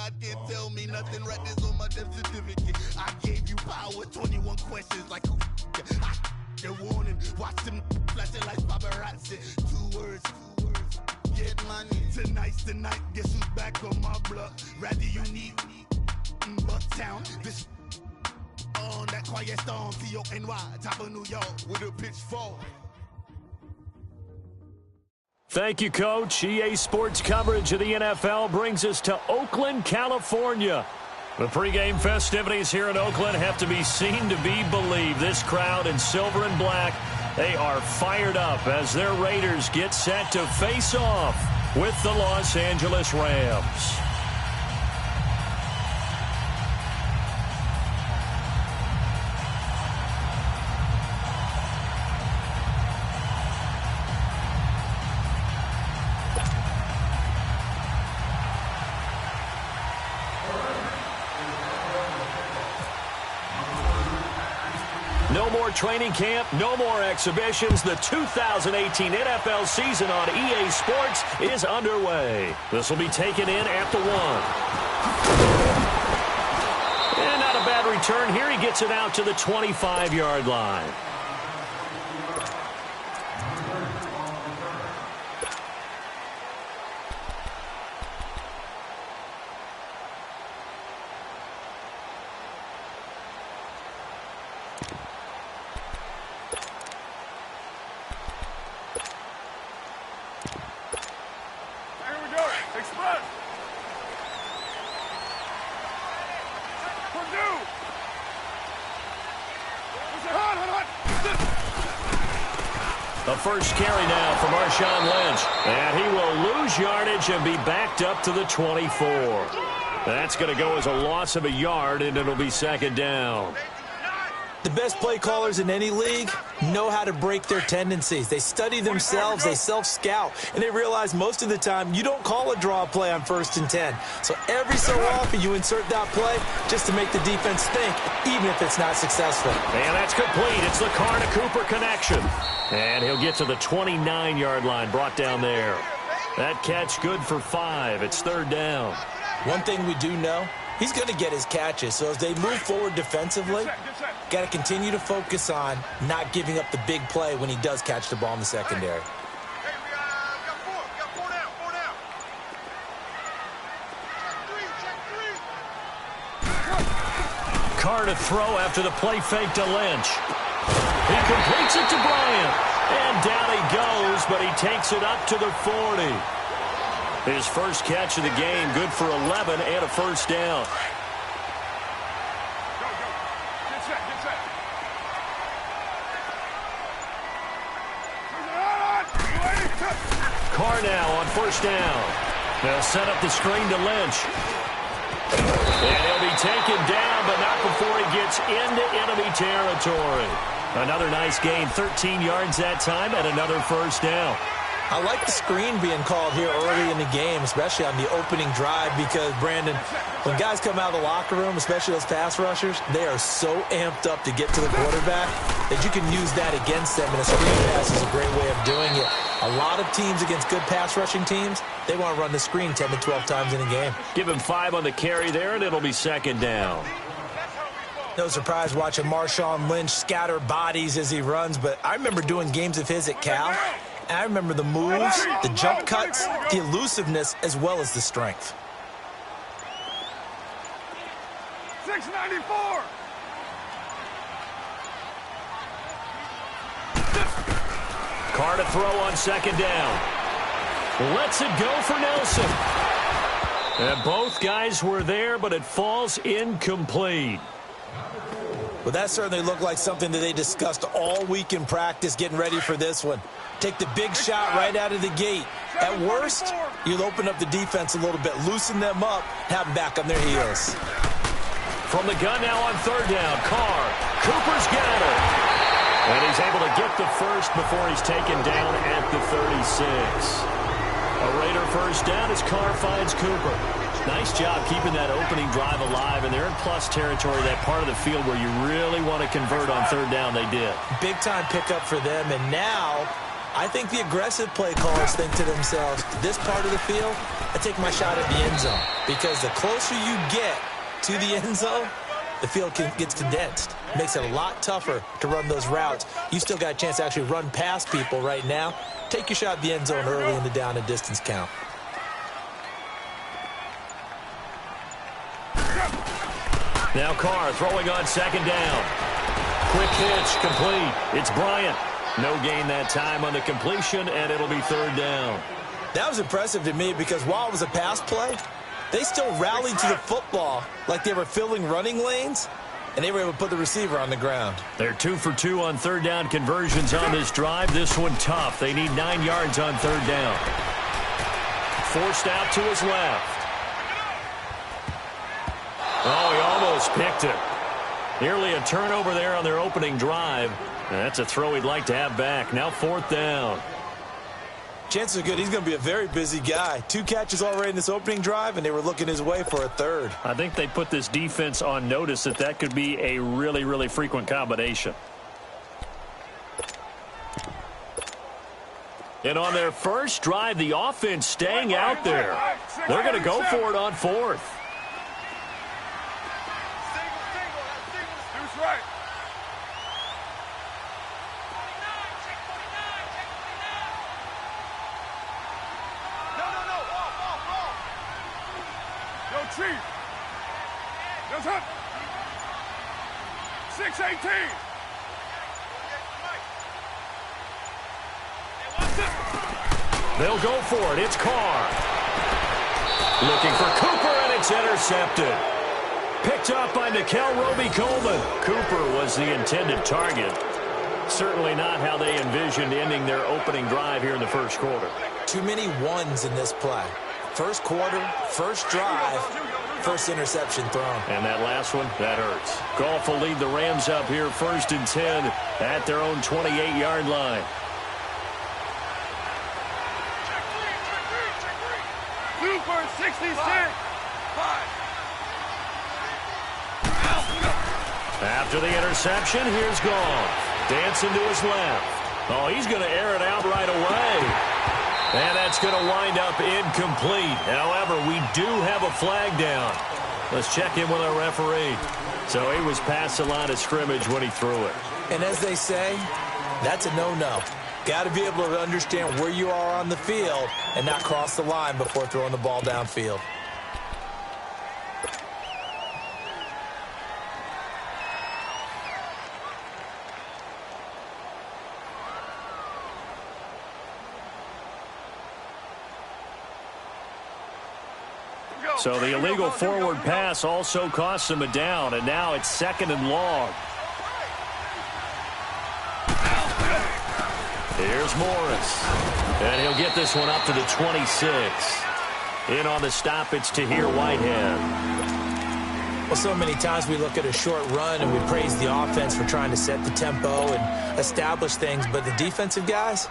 God can't tell me nothing. Right this on my death certificate. I gave you power, 21 questions like who the warning. Watch them flashing like paparazzi. Two words. Get money. Tonight's the night. Guess who's back on my block? Rather unique. Bucktown. This on that quiet storm. T-O-N-Y. Top of New York with a pitchfork. Thank you, Coach. EA Sports coverage of the NFL brings us to Oakland, California. The pregame festivities here in Oakland have to be seen to be believed. This crowd in silver and black, they are fired up as their Raiders get set to face off with the Los Angeles Rams. No more training camp, no more exhibitions. The 2018 NFL season on EA Sports is underway. This will be taken in at the 1. And not a bad return here. He gets it out to the 25-yard line. The first carry now for Marshawn Lynch. And he will lose yardage and be backed up to the 24. That's going to go as a loss of a yard, and it'll be second down. The best play callers in any league know how to break their tendencies. They study themselves, they self-scout, and they realize most of the time you don't call a draw play on 1st and 10. So every so often you insert that play just to make the defense think, even if it's not successful. And that's complete. It's the Carr to Cooper connection. And he'll get to the 29-yard line, brought down there. That catch good for 5. It's third down. One thing we do know, he's going to get his catches. So as they move forward defensively, got to continue to focus on not giving up the big play when he does catch the ball in the secondary. Carr to throw after the play fake to Lynch. He completes it to Bryant. And down he goes, but he takes it up to the 40. His first catch of the game, good for 11 and a first down. Carr now on first down. They'll set up the screen to Lynch. And he'll be taken down, but not before he gets into enemy territory. Another nice gain, 13 yards that time, and another first down. I like the screen being called here early in the game, especially on the opening drive, because, Brandon, when guys come out of the locker room, especially those pass rushers, they are so amped up to get to the quarterback that you can use that against them, and a screen pass is a great way of doing it. A lot of teams against good pass rushing teams, they want to run the screen 10 to 12 times in a game. Give him 5 on the carry there, and it'll be second down. No surprise watching Marshawn Lynch scatter bodies as he runs, but I remember doing games of his at Cal. And I remember the moves, the jump cuts, the elusiveness, as well as the strength. 694. Carr to throw on second down. Lets it go for Nelson. And both guys were there, but it falls incomplete. Well, that certainly looked like something that they discussed all week in practice, getting ready for this one. Take the big shot right out of the gate. At worst, you'll open up the defense a little bit, loosen them up, have them back on their heels. From the gun now on third down, Carr. Cooper's got it. And he's able to get the first before he's taken down at the 36. A Raider first down as Carr finds Cooper. Nice job keeping that opening drive alive, and they're in plus territory, that part of the field where you really want to convert on third down. They did. Big-time pickup for them, and now I think the aggressive play callers think to themselves, this part of the field, I take my shot at the end zone. Because the closer you get to the end zone, the field gets condensed. Makes it a lot tougher to run those routes. You still got a chance to actually run past people right now. Take your shot at the end zone early in the down and distance count. Now Carr throwing on second down. Quick pitch, complete. It's Bryant. No gain that time on the completion, and it'll be third down. That was impressive to me because while it was a pass play, they still rallied to the football like they were filling running lanes, and they were able to put the receiver on the ground. They're 2 for 2 on third down conversions on this drive. This one tough. They need 9 yards on third down. Forced out to his left. Oh, he almost picked it. Nearly a turnover there on their opening drive. And that's a throw he'd like to have back. Now fourth down. Chances are good he's going to be a very busy guy. 2 catches already in this opening drive, and they were looking his way for a third. I think they put this defense on notice that could be a really, really frequent combination. And on their first drive, the offense staying out there. They're going to go for it on fourth. Chief. That's up. 6-18. They'll go for it. It's Carr. Looking for Cooper, and it's intercepted. Picked up by Nickel Roby-Coleman. Cooper was the intended target. Certainly not how they envisioned ending their opening drive here in the first quarter. Too many ones in this play. First quarter, first drive, first interception thrown. And that last one, that hurts. Goff will lead the Rams up here first and 10 at their own 28-yard line. Super 66. After the interception, here's Goff. Dancing to his left. Oh, he's going to air it out right away. And that's going to wind up incomplete. However, we do have a flag down. Let's check in with our referee. So he was past the line of scrimmage when he threw it. And as they say, that's a no-no. Got to be able to understand where you are on the field and not cross the line before throwing the ball downfield. So the illegal forward pass also costs him a down, and now it's second and long. Here's Morris. And he'll get this one up to the 26. In on the stop, it's Tahir Whitehead. Well, so many times we look at a short run and we praise the offense for trying to set the tempo and establish things, but the defensive guys,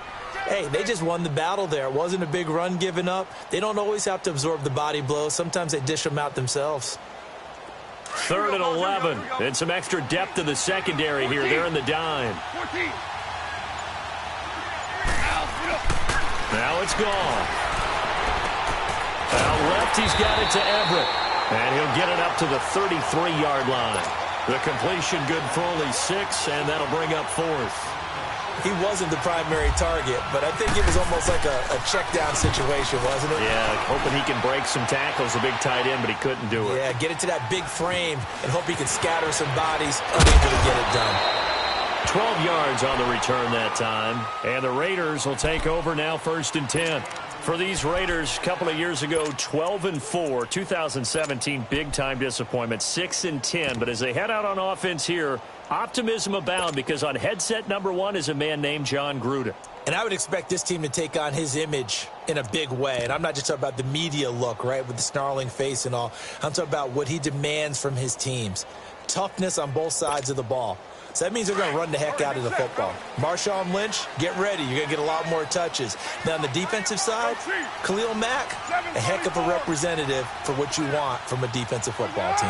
hey, they just won the battle there. It wasn't a big run given up. They don't always have to absorb the body blows. Sometimes they dish them out themselves. Third and 11. And some extra depth in the secondary here. They're in the dime. Now it's gone. Out left, he's got it to Everett. And he'll get it up to the 33-yard line. The completion good for only 6, and that'll bring up fourth. He wasn't the primary target, but I think it was almost like a check-down situation, wasn't it? Yeah, hoping he can break some tackles, a big tight end, but he couldn't do it. Yeah, get it to that big frame and hope he can scatter some bodies, unable to get it done. 12 yards on the return that time, and the Raiders will take over now first and 10. For these Raiders, a couple of years ago, 12-4, 2017, big-time disappointment, 6-10. But as they head out on offense here, optimism abound because on headset number 1 is a man named John Gruden. And I would expect this team to take on his image in a big way. And I'm not just talking about the media look, right, with the snarling face and all. I'm talking about what he demands from his teams. Toughness on both sides of the ball. So that means they're going to run the heck out of the football. Marshawn Lynch, get ready. You're going to get a lot more touches. Now, on the defensive side, Khalil Mack, a heck of a representative for what you want from a defensive football team.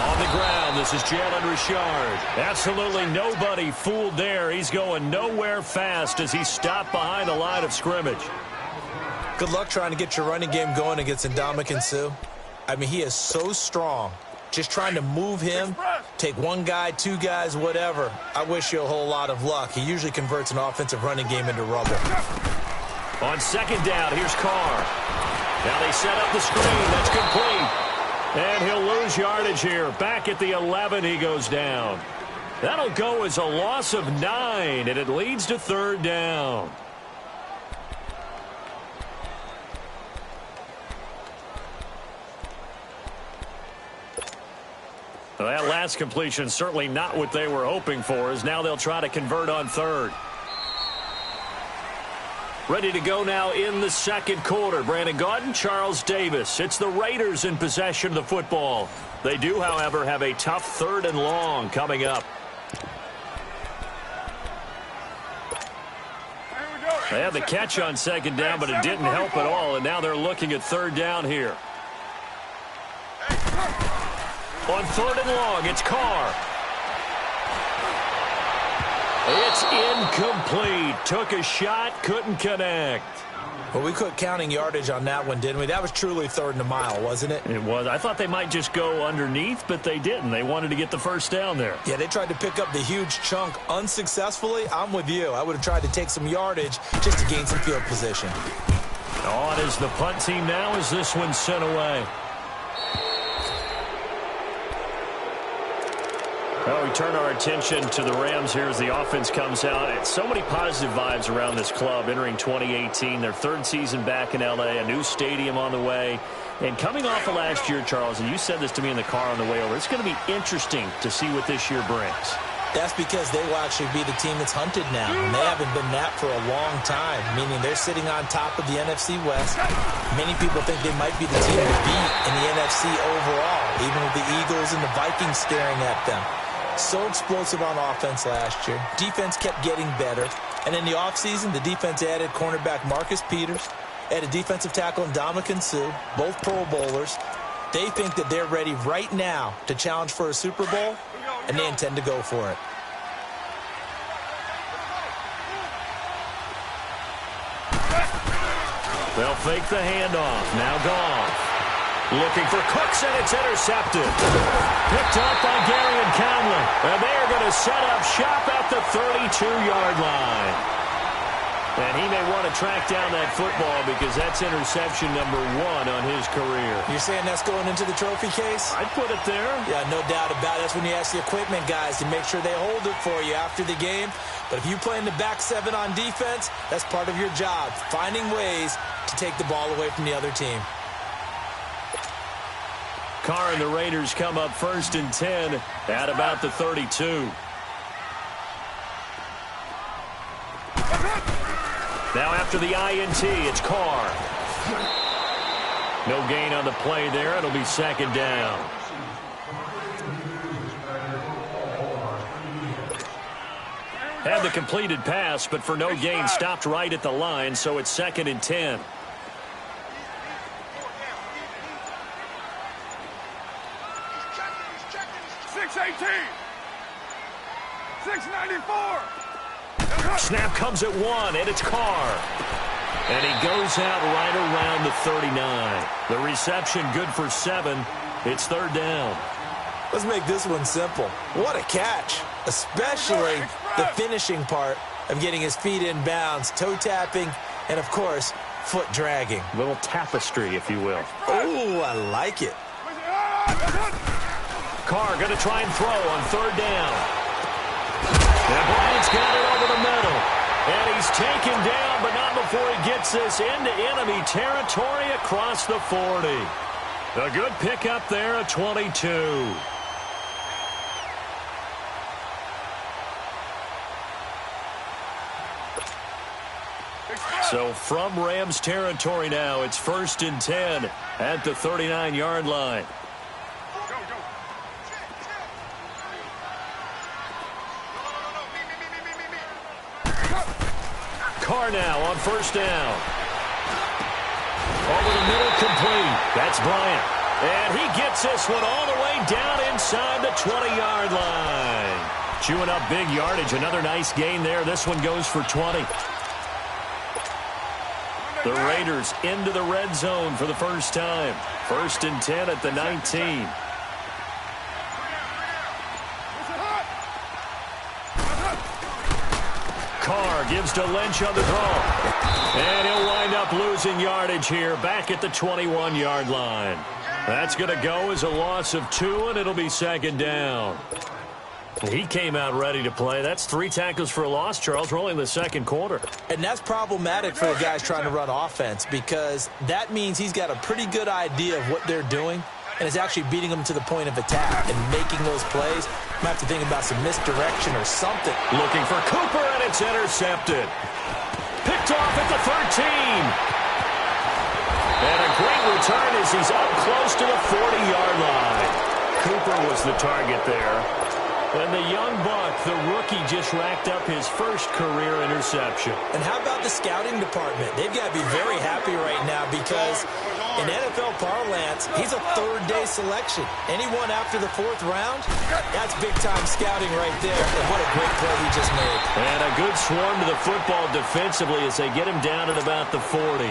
On the ground, This is Jalen Richard. Absolutely nobody fooled there. He's going nowhere fast as he's stopped behind the line of scrimmage. Good luck trying to get your running game going against Ndamukong Suh. I mean, he is so strong. Just trying to move him, take one guy, two guys, whatever. I wish you a whole lot of luck. He usually converts an offensive running game into rubble. On second down, here's Carr. Now they set up the screen. That's complete. And he'll lose yardage here. Back at the 11, he goes down. That'll go as a loss of 9, and it leads to third down. Well, that last completion certainly not what they were hoping for, as now they'll try to convert on third. Ready to go now in the second quarter. Brandon Gaudin, Charles Davis. It's the Raiders in possession of the football. They do, however, have a tough third and long coming up. They had the catch on second down, but it didn't help at all, and now they're looking at third down here. On third and long, it's Carr. It's incomplete. Took a shot, couldn't connect. Well, we quit counting yardage on that one, didn't we? That was truly third and a mile, wasn't it? It was. I thought they might just go underneath, but they didn't. They wanted to get the first down there. Yeah, they tried to pick up the huge chunk unsuccessfully. I'm with you. I would have tried to take some yardage just to gain some field position. On is the punt team now as this one's sent away. Well, we turn our attention to the Rams here as the offense comes out. So many positive vibes around this club entering 2018. Their third season back in L.A., a new stadium on the way. And coming off of last year, Charles, and you said this to me in the car on the way over, it's going to be interesting to see what this year brings. That's because they will actually be the team that's hunted now. And they haven't been that for a long time, meaning they're sitting on top of the NFC West. Many people think they might be the team to beat in the NFC overall, even with the Eagles and the Vikings staring at them. So explosive on offense last year. Defense kept getting better. And in the offseason, the defense added cornerback Marcus Peters, added defensive tackle Ndamukong Suh, both Pro Bowlers. They think that they're ready right now to challenge for a Super Bowl, and they intend to go for it. They'll fake the handoff. Now Goff. Looking for Cooks, and it's intercepted. Picked up by Gary and Conley. And they are going to set up shop at the 32-yard line. And he may want to track down that football because that's interception number 1 on his career. You're saying that's going into the trophy case? I'd put it there. Yeah, no doubt about it. That's when you ask the equipment guys to make sure they hold it for you after the game. But if you play in the back 7 on defense, that's part of your job, finding ways to take the ball away from the other team. Carr and the Raiders come up first and 10 at about the 32. Now after the INT, it's Carr. No gain on the play there. It'll be second down. Had the completed pass, but for no gain, stopped right at the line, so it's second and 10. Snap comes at 1, and it's Carr. And he goes out right around the 39. The reception good for 7. It's third down. Let's make this one simple. What a catch, especially the finishing part of getting his feet in bounds, toe tapping, and, of course, foot dragging. A little tapestry, if you will. Oh, I like it. Carr going to try and throw on third down. And Bryant's got it over the middle. And he's taken down, but not before he gets this into enemy territory across the 40. A good pickup there at 22. So from Rams territory now, it's first and 10 at the 39-yard line. Carr now on first down. Over the middle, complete. That's Bryant. And he gets this one all the way down inside the 20-yard line. Chewing up big yardage. Another nice gain there. This one goes for 20. The Raiders into the red zone for the first time. 1st and 10 at the 19. Carr gives to Lynch on the draw. And he'll wind up losing yardage here back at the 21-yard line. That's going to go as a loss of 2, and it'll be 2nd down. He came out ready to play. That's 3 tackles for a loss, Charles. We're only in the 2nd quarter. And that's problematic for the guys trying to run offense because that means he's got a pretty good idea of what they're doing and is actually beating them to the point of attack and making those plays. Might have to think about some misdirection or something. Looking for Cooper, and it's intercepted. Picked off at the 13. And a great return as he's up close to the 40-yard line. Cooper was the target there. And the young buck, the rookie, just racked up his first career interception. And how about the scouting department? They've got to be very happy right now because in NFL parlance, he's a 3rd-day selection. Anyone after the 4th round, that's big-time scouting right there. And what a great play he just made. And a good swarm to the football defensively as they get him down at about the 40.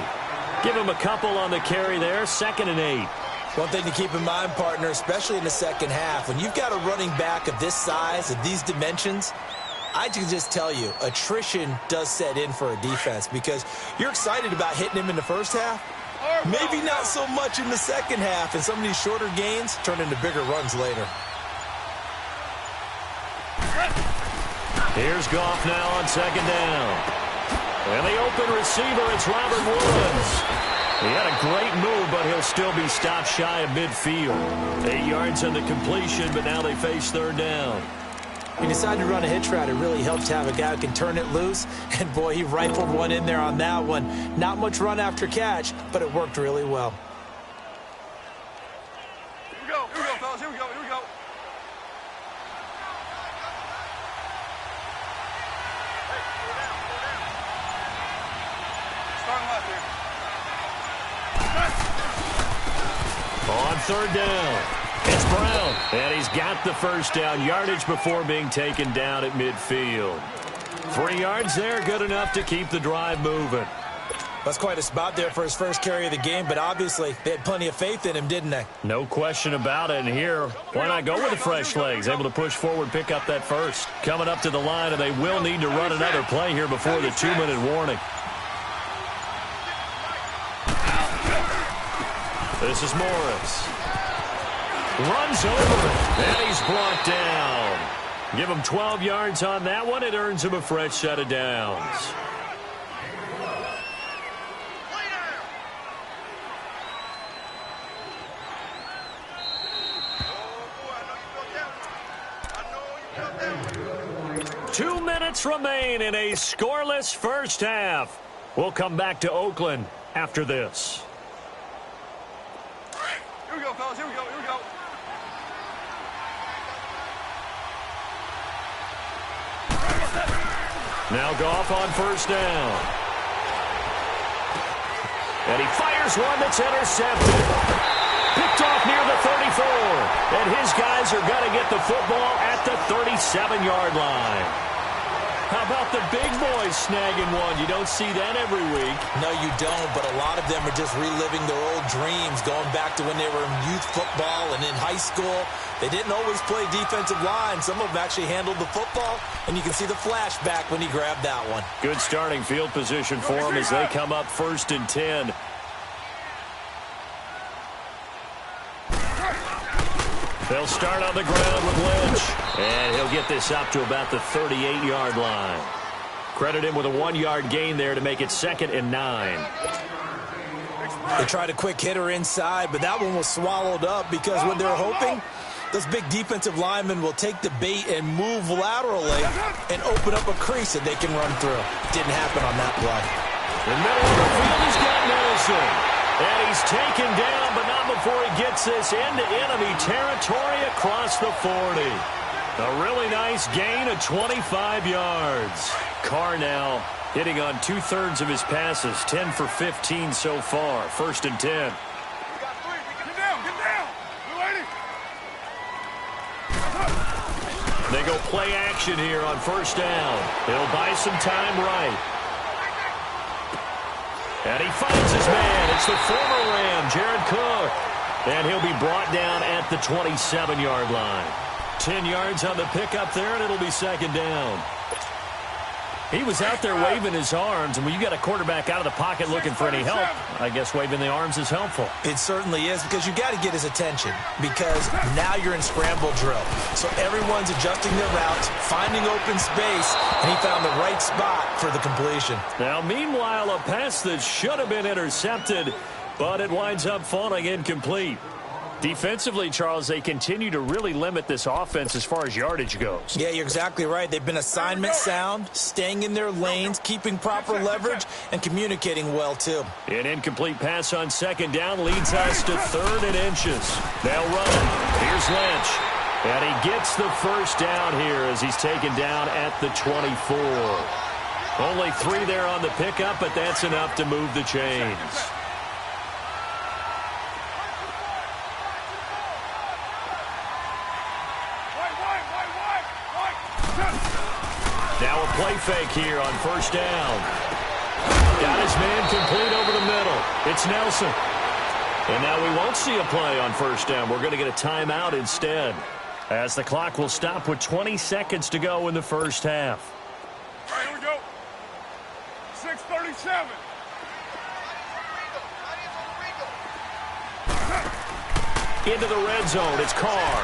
Give him a couple on the carry there. 2nd and 8. One thing to keep in mind, partner, especially in the second half, when you've got a running back of this size, of these dimensions, I can just tell you, attrition does set in for a defense because you're excited about hitting him in the first half. Maybe not so much in the second half, and some of these shorter gains turn into bigger runs later. Here's Goff now on 2nd down. And the open receiver, it's Robert Woods. He had a great move, but he'll still be stopped shy of midfield. 8 yards on the completion, but now they face 3rd down. He decided to run a hitch route. It really helps to have a guy who can turn it loose. And, boy, he rifled one in there on that one. Not much run after catch, but it worked really well. Here we go, fellas. Here we go. Starting left here. On 3rd down, it's Brown, and he's got the first down yardage before being taken down at midfield. 3 yards there, good enough to keep the drive moving. That's quite a spot there for his first carry of the game, but obviously they had plenty of faith in him, didn't they? No question about it, and here, why not go with the fresh legs? Able to push forward, pick up that first. Coming up to the line, and they will need to run another play here before the 2-minute warning. This is Morris. Runs over, and he's brought down. Give him 12 yards on that one. It earns him a fresh set of downs. Two minutes remain in a scoreless first half. We'll come back to Oakland after this. Here we go, fellas. Here we go. Now Goff on 1st down. And he fires one that's intercepted. Picked off near the 34. And his guys are going to get the football at the 37-yard line. How about the big boys snagging one? You don't see that every week. No, you don't, but a lot of them are just reliving their old dreams, going back to when they were in youth football and in high school. They didn't always play defensive line. Some of them actually handled the football, and you can see the flashback when he grabbed that one. Good starting field position for them as they come up 1st and 10. They'll start on the ground with Lynch. And he'll get this up to about the 38-yard line. Credit him with a 1-yard gain there to make it 2nd and 9. They tried a quick hitter inside, but that one was swallowed up because what they're hoping, those big defensive linemen will take the bait and move laterally and open up a crease that they can run through. Didn't happen on that play. In the middle of the field, he's got Nelson. And he's taken down, but not before he gets this into enemy territory across the 40. A really nice gain of 25 yards. Carr now hitting on 2/3 of his passes, 10 for 15 so far. 1st and 10. Get down. They go play action here on first down. He'll buy some time right. And he finds his man. It's the former Ram, Jared Cook. And he'll be brought down at the 27-yard line. 10 yards on the pickup there, and it'll be second down. He was out there waving his arms, and when you got a quarterback out of the pocket looking for any help, I guess waving the arms is helpful. It certainly is, because you got to get his attention, because now you're in scramble drill. So everyone's adjusting their routes, finding open space, and he found the right spot for the completion. Now, meanwhile, a pass that should have been intercepted, but it winds up falling incomplete. Defensively, Charles, they continue to really limit this offense as far as yardage goes. Yeah, you're exactly right. They've been assignment sound, staying in their lanes, keeping proper leverage, and communicating well, too. An incomplete pass on second down leads us to 3rd and inches. They'll run it. Here's Lynch. And he gets the first down here as he's taken down at the 24. Only 3 there on the pickup, but that's enough to move the chains. Now a play fake here on first down. Got his man complete over the middle. It's Nelson. And now we won't see a play on first down. We're going to get a timeout instead, as the clock will stop with 20 seconds to go in the first half. All right, here we go. 6:37. Into the red zone. It's Carr.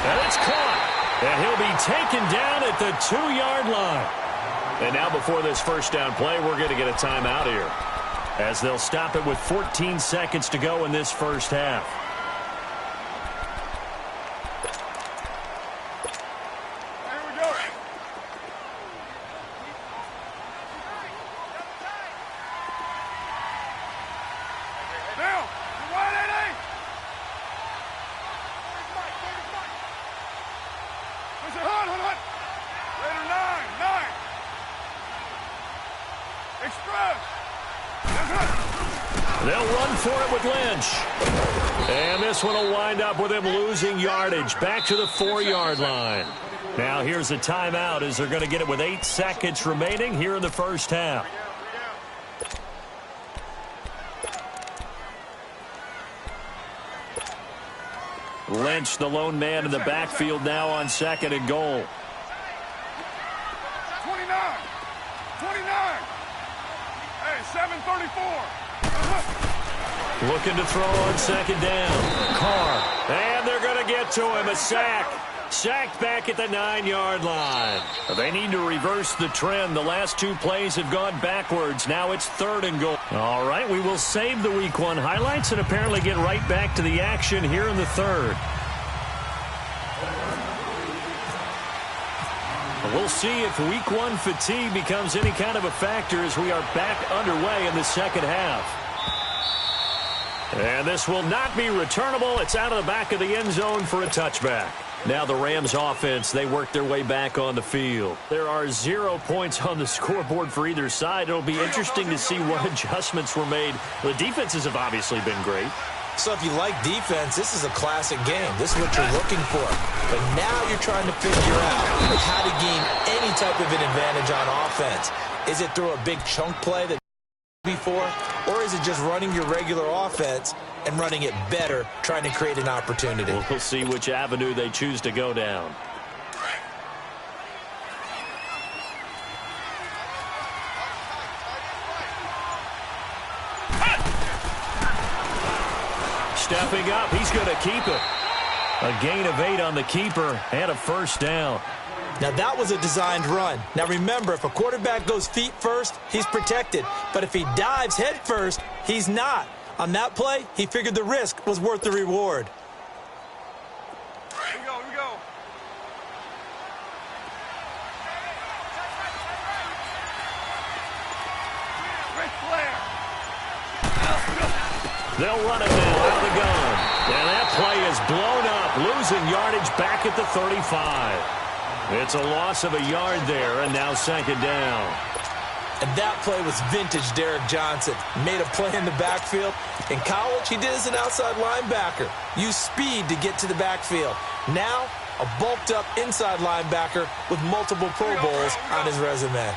And it's caught. And he'll be taken down at the 2-yard line. And now before this first down play, we're going to get a timeout here, as they'll stop it with 14 seconds to go in this first half. Here we go. Down. You're wide at 8. Listen, hunt. Later 9. Express. They'll run for it with Lynch. And this one will wind up with him losing yardage back to the 4-yard line. Now here's a timeout, as they're going to get it with 8 seconds remaining here in the first half. Lynch, the lone man in the backfield now on 2nd and goal. 29. Hey, 7:34. Looking to throw on 2nd down. Carr. And they're going to get to him. A sack. Sacked back at the 9-yard line. They need to reverse the trend. The last 2 plays have gone backwards. Now it's 3rd and goal. All right, we will save the Week 1 highlights and apparently get right back to the action here in the 3rd. We'll see if Week 1 fatigue becomes any kind of a factor as we are back underway in the second half. And this will not be returnable. It's out of the back of the end zone for a touchback. Now the Rams offense, they work their way back on the field. There are 0 points on the scoreboard for either side. It'll be interesting to see what adjustments were made. The defenses have obviously been great. So if you like defense, this is a classic game. This is what you're looking for. But now you're trying to figure out how to gain any type of an advantage on offense. Is it through a big chunk play that before, or is it just running your regular offense and running it better, trying to create an opportunity? We'll see which avenue they choose to go down. Stepping up, he's going to keep it. A gain of 8 on the keeper and a first down. Now, that was a designed run. Now, remember, if a quarterback goes feet first, he's protected. But if he dives head first, he's not. On that play, he figured the risk was worth the reward. Here we go. Ric Flair. They'll run it now out of the gun. And that play is blown up, losing yardage back at the 35. It's a loss of a yard there, and now 2nd down. And that play was vintage Derek Johnson. Made a play in the backfield. In college, he did as an outside linebacker. Used speed to get to the backfield. Now, a bulked-up inside linebacker with multiple Pro Bowls on his resume.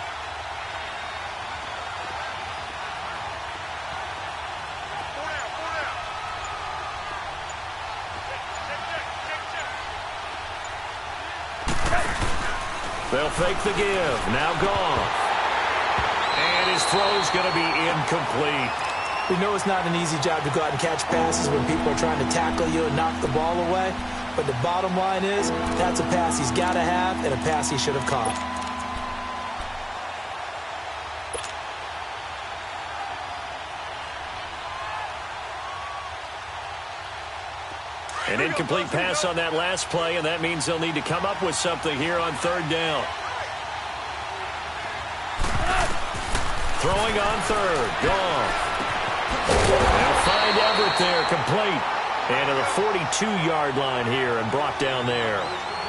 They'll fake the give. Now gone. And his throw's going to be incomplete. We know it's not an easy job to go out and catch passes when people are trying to tackle you and knock the ball away. But the bottom line is, that's a pass he's got to have and a pass he should have caught. An incomplete pass on that last play, and that means they'll need to come up with something here on third down. Throwing on third. Gone. They'll find Everett there, complete. And to the 42-yard line here and brought down there.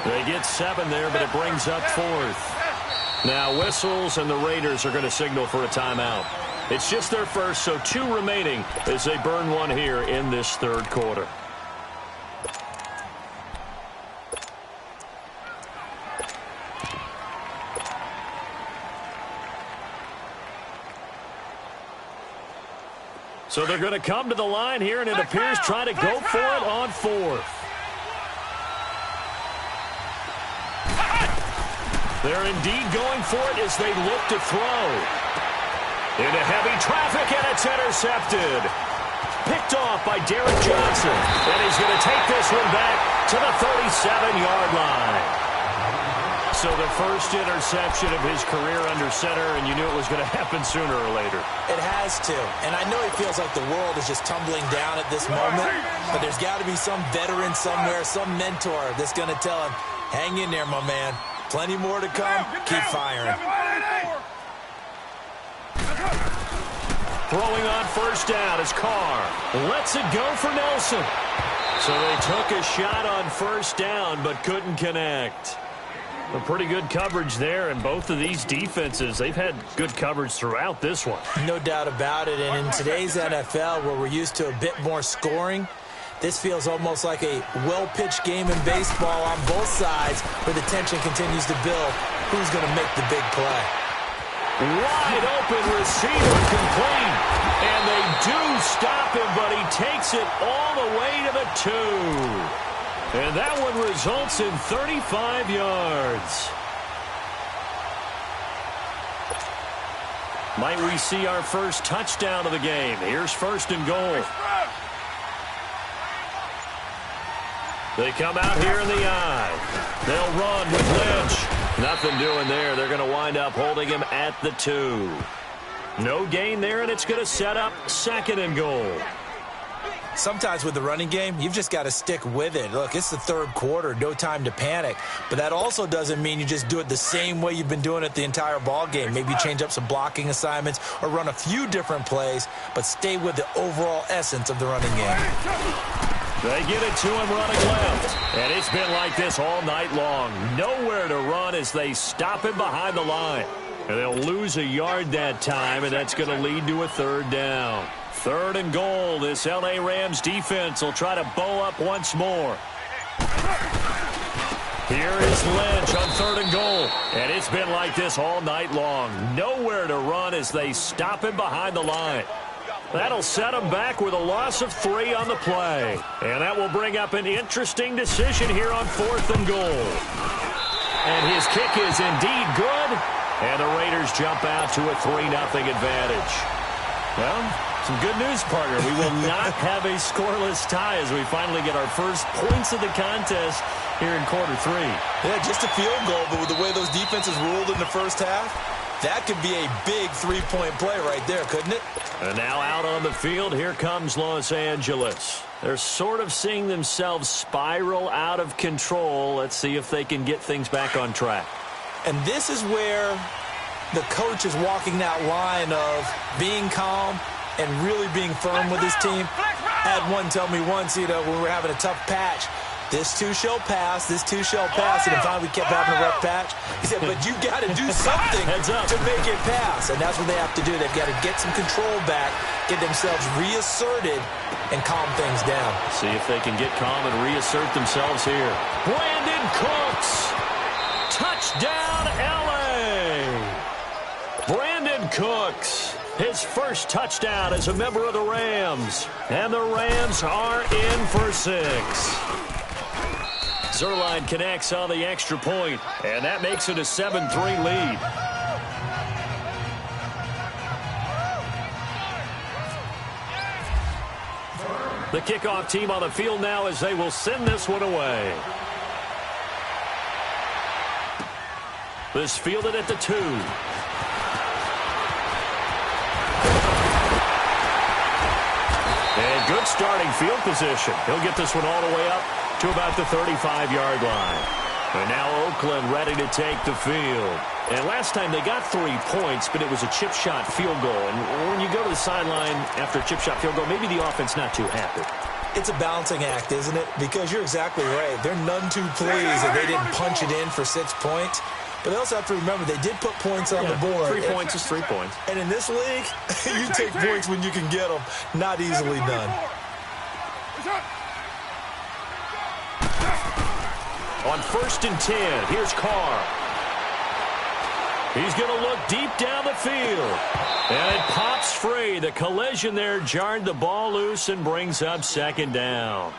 They get 7 there, but it brings up 4th. Now whistles, and the Raiders are going to signal for a timeout. It's just their first, so 2 remaining as they burn one here in this third quarter. So they're going to come to the line here, and it appears trying to go for it on 4th. They're indeed going for it as they look to throw. Into heavy traffic, and it's intercepted. Picked off by Derek Johnson. And he's going to take this one back to the 37-yard line. So the first interception of his career under center, and you knew it was going to happen sooner or later. It has to. And I know he feels like the world is just tumbling down at this moment, but there's got to be some veteran somewhere, some mentor that's going to tell him, hang in there, my man. Plenty more to come. Keep firing. Throwing on first down is Carr. Lets it go for Nelson. So they took a shot on first down, but couldn't connect. A pretty good coverage there, and both of these defenses, they've had good coverage throughout this one. No doubt about it, and in today's NFL, where we're used to a bit more scoring, this feels almost like a well-pitched game in baseball on both sides, where the tension continues to build. Who's going to make the big play? Wide open receiver complete, and they do stop him, but he takes it all the way to the 2. And that one results in 35 yards. Might we see our first touchdown of the game? Here's first and goal. They come out here in the eye. They'll run with Lynch. Nothing doing there. They're going to wind up holding him at the 2. No gain there, and it's going to set up second and goal. Sometimes with the running game, you've just got to stick with it. Look, it's the third quarter, no time to panic. But that also doesn't mean you just do it the same way you've been doing it the entire ball game. Maybe change up some blocking assignments or run a few different plays, but stay with the overall essence of the running game. They get it to him running left. And it's been like this all night long. Nowhere to run as they stop him behind the line. And they'll lose a yard that time, and that's going to lead to a third down. Third and goal. This L.A. Rams defense will try to bow up once more. Here is Lynch on third and goal. And it's been like this all night long. Nowhere to run as they stop him behind the line. That'll set him back with a loss of 3 on the play. And that will bring up an interesting decision here on fourth and goal. And his kick is indeed good. And the Raiders jump out to a 3-0 advantage. Well, some good news, partner. We will not have a scoreless tie as we finally get our first points of the contest here in quarter 3. Yeah, just a field goal, but with the way those defenses ruled in the first half, that could be a big three-point play right there, couldn't it? And now out on the field, here comes Los Angeles. They're sort of seeing themselves spiral out of control. Let's see if they can get things back on track. And this is where the coach is walking that line of being calm and really being firm with his team. I had one tell me once, when we were having a tough patch, this too shall pass, this too shall pass. And finally we kept having a rough patch. He said, but you got to do something to make it pass. And that's what they have to do. They've got to get some control back, get themselves reasserted, and calm things down. See if they can get calm and reassert themselves here. Brandon Cooks. Touchdown, L.A. Brandon Cooks. His first touchdown as a member of the Rams. And the Rams are in for 6. Zerline connects on the extra point, and that makes it a 7-3 lead. The kickoff team on the field now as they will send this one away. This fielded at the 2. And good starting field position. He'll get this one all the way up to about the 35-yard line. And now Oakland ready to take the field. And last time they got 3 points, but it was a chip shot field goal. And when you go to the sideline after a chip shot field goal, maybe the offense not too happy. It's a balancing act, isn't it? Because you're exactly right. They're none too pleased that they didn't punch it in for 6 points. But they also have to remember they did put points on the board. 3 points is 3 points. And in this league, you take points when you can get them. Not easily done. On 1st and 10, here's Carr. He's going to look deep down the field. And it pops free. The collision there jarred the ball loose and brings up 2nd down.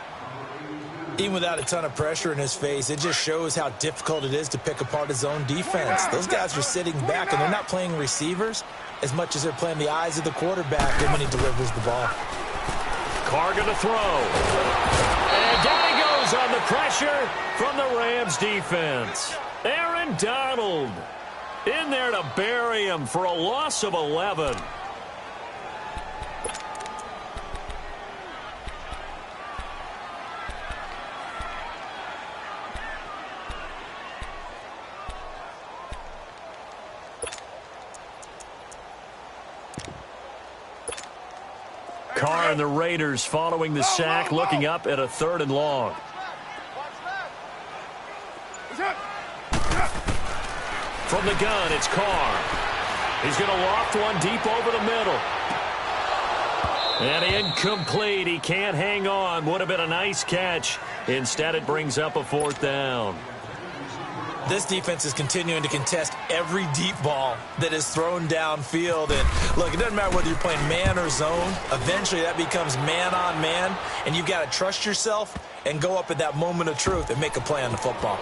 Even without a ton of pressure in his face, it just shows how difficult it is to pick apart his own defense. Those guys are sitting back, and they're not playing receivers as much as they're playing the eyes of the quarterback when he delivers the ball. Carr going to throw. And down he goes on the pressure from the Rams defense. Aaron Donald in there to bury him for a loss of 11. Carr and the Raiders following the sack, looking up at a 3rd and long. From the gun, it's Carr. He's going to loft one deep over the middle. And incomplete. He can't hang on. Would have been a nice catch. Instead, it brings up a 4th down. This defense is continuing to contest every deep ball that is thrown downfield. And, look, it doesn't matter whether you're playing man or zone. Eventually, that becomes man-on-man, and you've got to trust yourself and go up at that moment of truth and make a play on the football.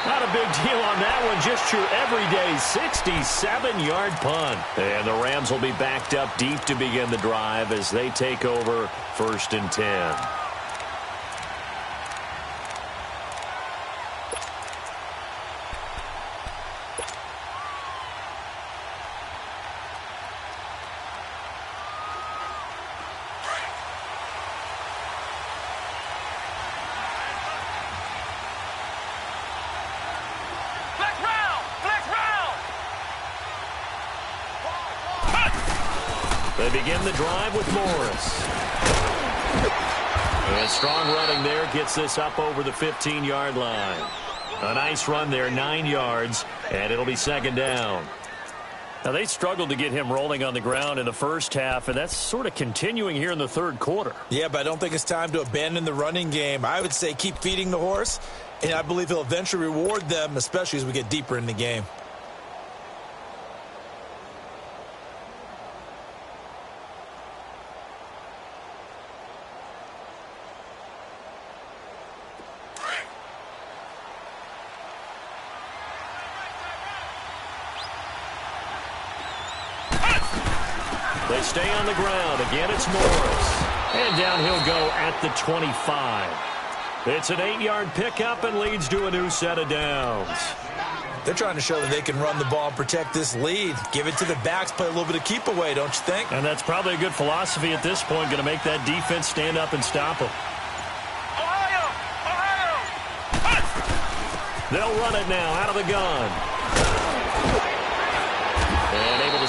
Not a big deal on that one. Just your everyday 67-yard punt. And the Rams will be backed up deep to begin the drive as they take over 1st and 10. They begin the drive with Morris. And strong running there gets this up over the 15-yard line. A nice run there, 9 yards, and it'll be 2nd down. Now, they struggled to get him rolling on the ground in the first half, and that's sort of continuing here in the 3rd quarter. Yeah, but I don't think it's time to abandon the running game. I would say keep feeding the horse, and I believe he'll eventually reward them, especially as we get deeper in the game. They stay on the ground. Again, it's Morris. And down he'll go at the 25. It's an 8-yard pickup and leads to a new set of downs. They're trying to show that they can run the ball and protect this lead. Give it to the backs, play a little bit of keep away, don't you think? And that's probably a good philosophy at this point, going to make that defense stand up and stop them. They'll run it now out of the gun. And able to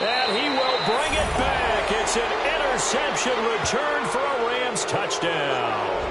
And he will bring it back. It's an interception return for a Rams touchdown.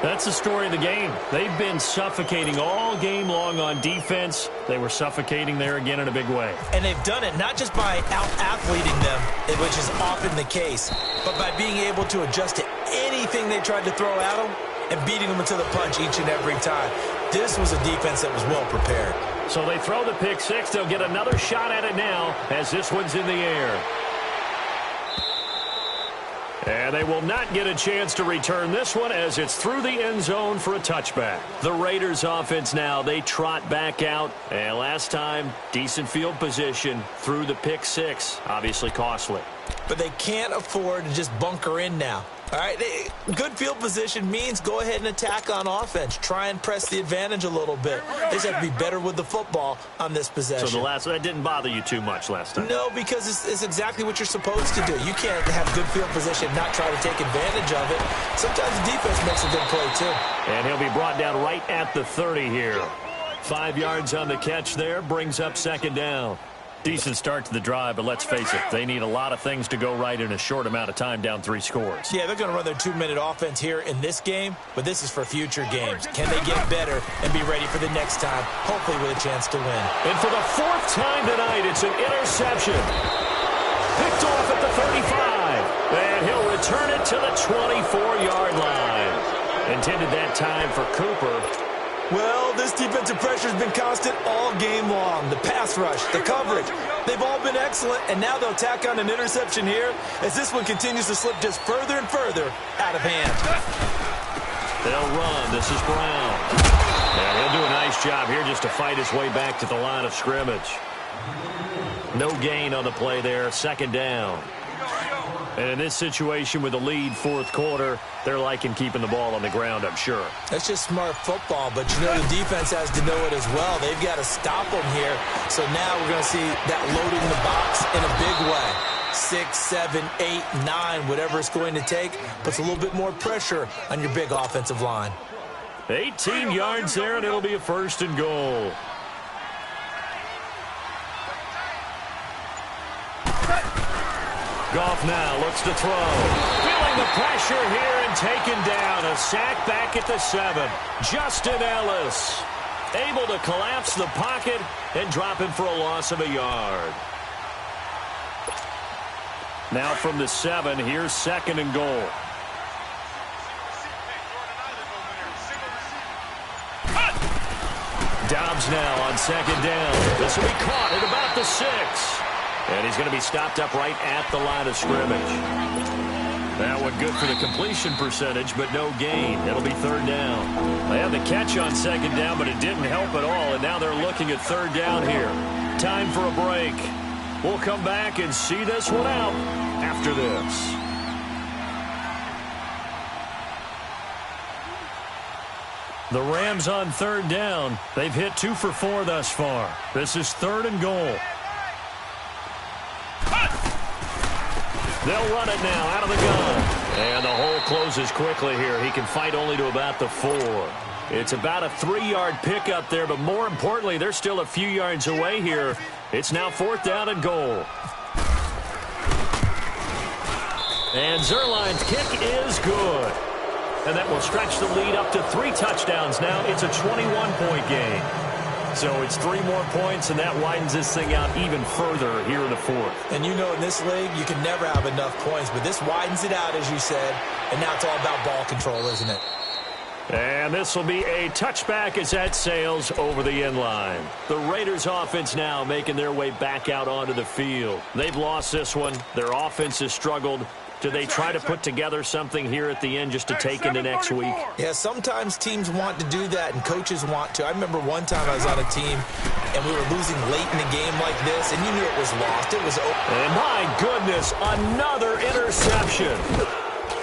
That's the story of the game. They've been suffocating all game long on defense. They were suffocating there again in a big way. And they've done it not just by out-athleting them, which is often the case, but by being able to adjust to anything they tried to throw at them and beating them to the punch each and every time. This was a defense that was well prepared. So they throw the pick six. They'll get another shot at it now as this one's in the air. And they will not get a chance to return this one as it's through the end zone for a touchback. The Raiders offense now, they trot back out. And last time, decent field position through the pick six. Obviously costly. But they can't afford to just bunker in now. All right, good field position means go ahead and attack on offense. Try and press the advantage a little bit. They just have to be better with the football on this possession. So that didn't bother you too much last time? No, because it's exactly what you're supposed to do. You can't have good field position and not try to take advantage of it. Sometimes the defense makes a good play, too. And he'll be brought down right at the 30 here. 5 yards on the catch there, brings up second down. Decent start to the drive, but let's face it, they need a lot of things to go right in a short amount of time, down 3 scores. Yeah, they're going to run their 2-minute offense here in this game, but this is for future games. Can they get better and be ready for the next time, hopefully with a chance to win? And for the 4th time tonight, it's an interception. Picked off at the 35, and he'll return it to the 24-yard line. Intended that time for Cooper. Well, this defensive pressure has been constant all game long. The pass rush, the coverage, they've all been excellent, and now they'll tack on an interception here as this one continues to slip just further and further out of hand. They'll run. This is Brown. And he'll do a nice job here just to fight his way back to the line of scrimmage. No gain on the play there. Second down. And in this situation with the lead, 4th quarter, they're liking keeping the ball on the ground, I'm sure. That's just smart football, but you know the defense has to know it as well. They've got to stop them here. So now we're going to see that loading the box in a big way. 6, 7, 8, 9, whatever it's going to take, puts a little bit more pressure on your big offensive line. 18 yards there, and it'll be a 1st and goal. Goff now looks to throw. Feeling the pressure here and taken down. A sack back at the 7. Justin Ellis able to collapse the pocket and drop him for a loss of a yard. Now from the 7, here's 2nd and goal. Dobbs now on 2nd down. This will be caught at about the 6. And he's going to be stopped up right at the line of scrimmage. That one good for the completion percentage, but no gain. It'll be 3rd down. They had the catch on 2nd down, but it didn't help at all, and now they're looking at 3rd down here. Time for a break. We'll come back and see this one out after this. The Rams on 3rd down. They've hit 2 for 4 thus far. This is 3rd and goal. They'll run it now out of the gun. And the hole closes quickly here. He can fight only to about the 4. It's about a 3-yard pickup there, but more importantly, they're still a few yards away here. It's now 4th down and goal. And Zerline's kick is good. And that will stretch the lead up to 3 touchdowns now. It's a 21-point game. So it's 3 more points, and that widens this thing out even further here in the 4th. And you know in this league, you can never have enough points, but this widens it out, as you said, and now it's all about ball control, isn't it? And this will be a touchback as that sails over the end line. The Raiders offense now making their way back out onto the field. They've lost this one. Their offense has struggled. Do they try to put together something here at the end just to take into next week? Yeah, sometimes teams want to do that and coaches want to. I remember one time I was on a team and we were losing late in a game like this, and you knew it was lost. It was over. And my goodness, another interception.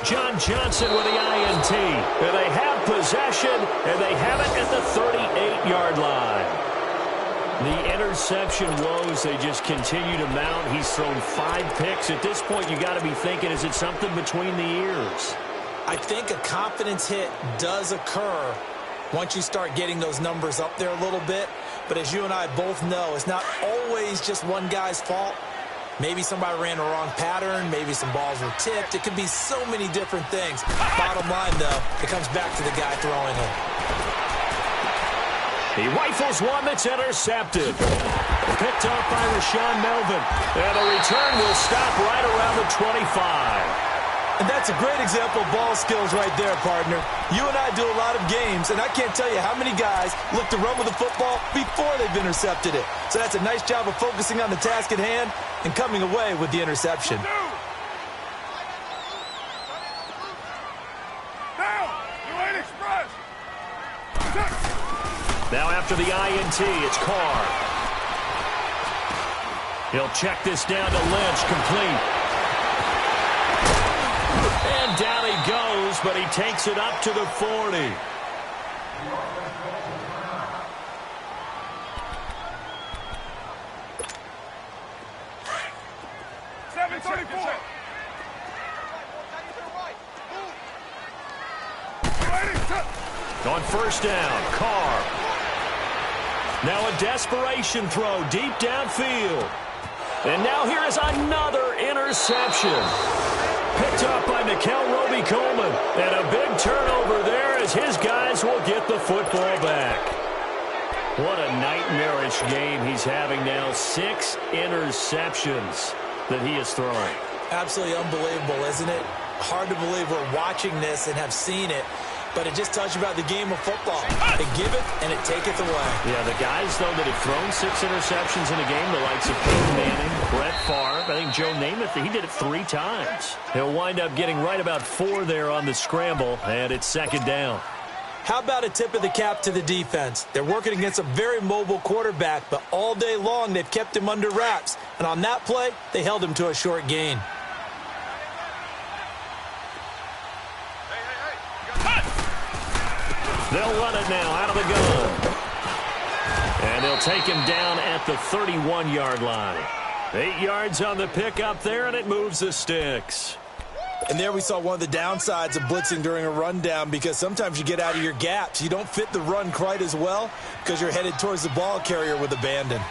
John Johnson with the INT. And they have possession, and they have it at the 38-yard line. The interception woes, they just continue to mount. He's thrown 5 picks. At this point, you got to be thinking, is it something between the ears? I think a confidence hit does occur once you start getting those numbers up there a little bit. But as you and I both know, it's not always just one guy's fault. Maybe somebody ran the wrong pattern. Maybe some balls were tipped. It could be so many different things. Bottom line, though, it comes back to the guy throwing it. He rifles one that's intercepted. Picked up by Rashawn Melvin. And the return will stop right around the 25. And that's a great example of ball skills right there, partner. You and I do a lot of games, and I can't tell you how many guys look to run with the football before they've intercepted it. So that's a nice job of focusing on the task at hand and coming away with the interception. Now after the INT, it's Carr. He'll check this down to Lynch, complete. And down he goes, but he takes it up to the 40. On first down, Carr. Now a desperation throw deep downfield. And now here is another interception. Picked up by Nickel Roby-Coleman. And a big turnover there as his guys will get the football back. What a nightmarish game he's having now. 6 interceptions that he has thrown. Absolutely unbelievable, isn't it? Hard to believe we're watching this and have seen it. But it just tells you about the game of football. They give it, and it taketh away. Yeah, the guys, though, that have thrown 6 interceptions in a game, the likes of Peyton Manning, Brett Favre, I think Joe Namath, he did it 3 times. He'll wind up getting right about 4 there on the scramble, and it's second down. How about a tip of the cap to the defense? They're working against a very mobile quarterback, but all day long they've kept him under wraps. And on that play, they held him to a short gain. They'll run it now out of the gun. And they'll take him down at the 31-yard line. 8 yards on the pickup there, and it moves the sticks. And there we saw one of the downsides of blitzing during a rundown, because sometimes you get out of your gaps. You don't fit the run quite as well because you're headed towards the ball carrier with abandon.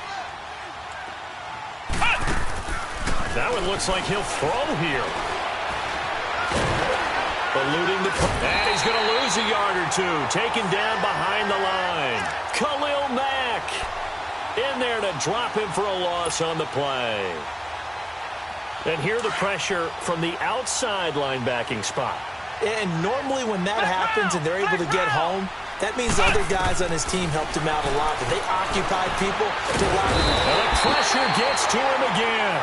That one looks like he'll throw here. Eluding the... And he's going to lose a yard or 2. Taken down behind the line. Khalil Mack in there to drop him for a loss on the play. And here the pressure from the outside linebacking spot. And normally when that happens and they're able to get home, that means other guys on his team helped him out a lot. But they occupied people to allow him. And the pressure gets to him again.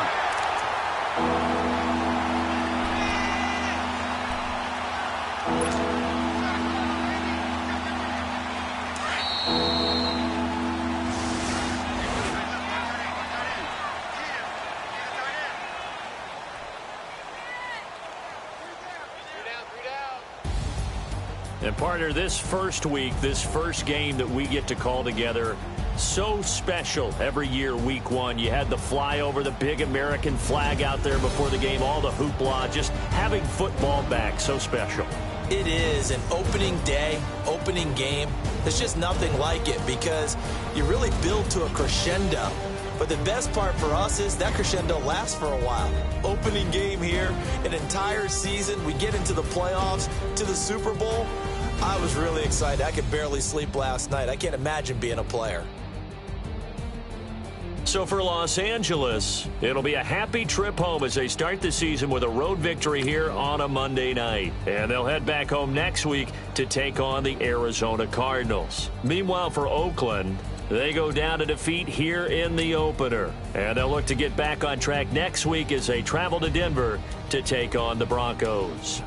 And partner, this first week, this first game that we get to call together, so special every year, week 1. You had the flyover, the big American flag out there before the game, all the hoopla, just having football back, so special. It is an opening day, opening game. There's just nothing like it because you really build to a crescendo. But the best part for us is that crescendo lasts for a while. Opening game here, an entire season. We get into the playoffs, to the Super Bowl. I was really excited. I could barely sleep last night. I can't imagine being a player. So for Los Angeles, it'll be a happy trip home as they start the season with a road victory here on a Monday night. And they'll head back home next week to take on the Arizona Cardinals. Meanwhile, for Oakland, they go down to defeat here in the opener. And they'll look to get back on track next week as they travel to Denver to take on the Broncos.